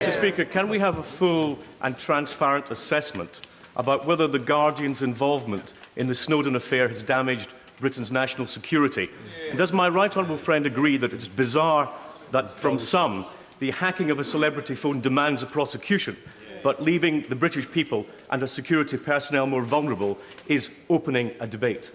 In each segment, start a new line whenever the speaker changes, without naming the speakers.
Mr. Speaker, can we have a full and transparent assessment about whether The Guardian's involvement in the Snowden affair has damaged Britain's national security? And does my right honourable friend agree that it's bizarre that from some, the hacking of a celebrity phone demands a prosecution, but leaving the British people and our security personnel more vulnerable is opening a debate?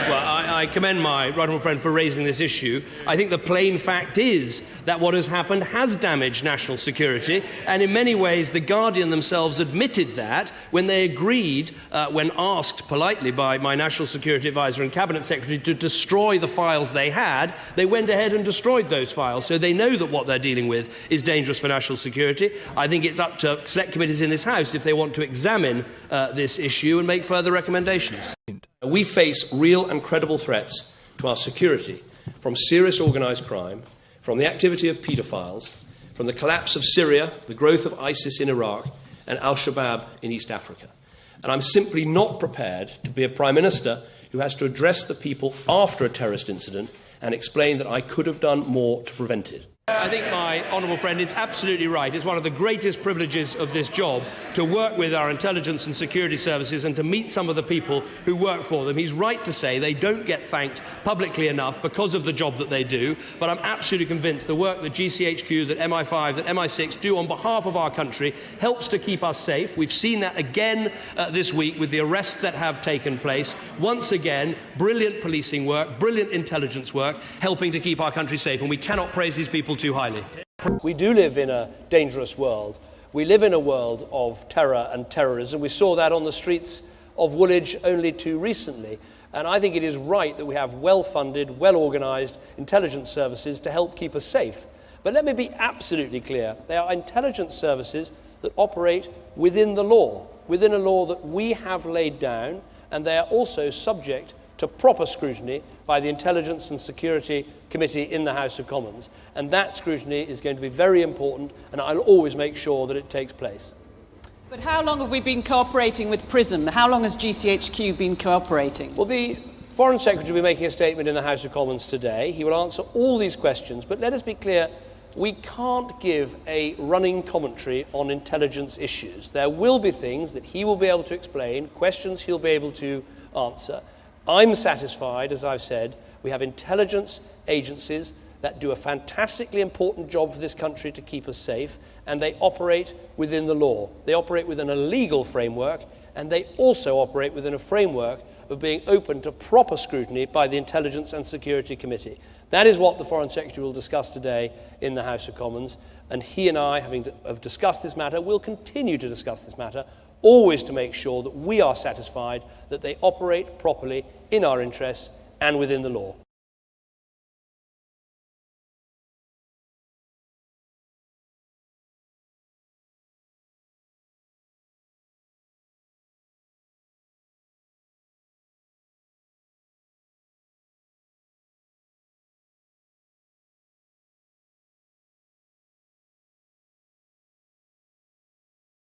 Well, I commend my right honourable friend for raising this issue. I think the plain fact is that what has happened has damaged national security, and in many ways The Guardian themselves admitted that when they agreed, when asked politely by my National Security Advisor and Cabinet Secretary to destroy the files they had, they went ahead and destroyed those files. So they know that what they're dealing with is dangerous for national security. I think it's up to select committees in this House if they want to examine this issue and make further recommendations. We face real and credible threats to our security from serious organised crime, from the activity of paedophiles, from the collapse of Syria, the growth of ISIS in Iraq, and al-Shabaab in East Africa. And I'm simply not prepared to be a Prime Minister who has to address the people after a terrorist incident and explain that I could have done more to prevent it. I think my honourable friend is absolutely right. It's one of the greatest privileges of this job to work with our intelligence and security services and to meet some of the people who work for them. He's right to say they don't get thanked publicly enough because of the job that they do, but I'm absolutely convinced the work that GCHQ, that MI5, that MI6 do on behalf of our country helps to keep us safe. We've seen that again this week with the arrests that have taken place. Once again, brilliant policing work, brilliant intelligence work, helping to keep our country safe, and we cannot praise these people too highly. We do live in a dangerous world. We live in a world of terror and terrorism. We saw that on the streets of Woolwich only too recently. And I think it is right that we have well-funded, well-organised intelligence services to help keep us safe. But let me be absolutely clear. They are intelligence services that operate within the law, within a law that we have laid down, and they are also subject to proper scrutiny by the Intelligence and Security Committee in the House of Commons. And that scrutiny is going to be very important, and I'll always make sure that it takes place.
But how long have we been cooperating with PRISM? How long has GCHQ been cooperating?
Well, the Foreign Secretary will be making a statement in the House of Commons today. He will answer all these questions, but let us be clear, we can't give a running commentary on intelligence issues. There will be things that he will be able to explain, questions he'll be able to answer. I'm satisfied, as I've said, we have intelligence agencies that do a fantastically important job for this country to keep us safe, and they operate within the law. They operate within a legal framework, and they also operate within a framework of being open to proper scrutiny by the Intelligence and Security Committee. That is what the Foreign Secretary will discuss today in the House of Commons, and he and I, have discussed this matter, will continue to discuss this matter, always to make sure that we are satisfied that they operate properly in our interests and within the law.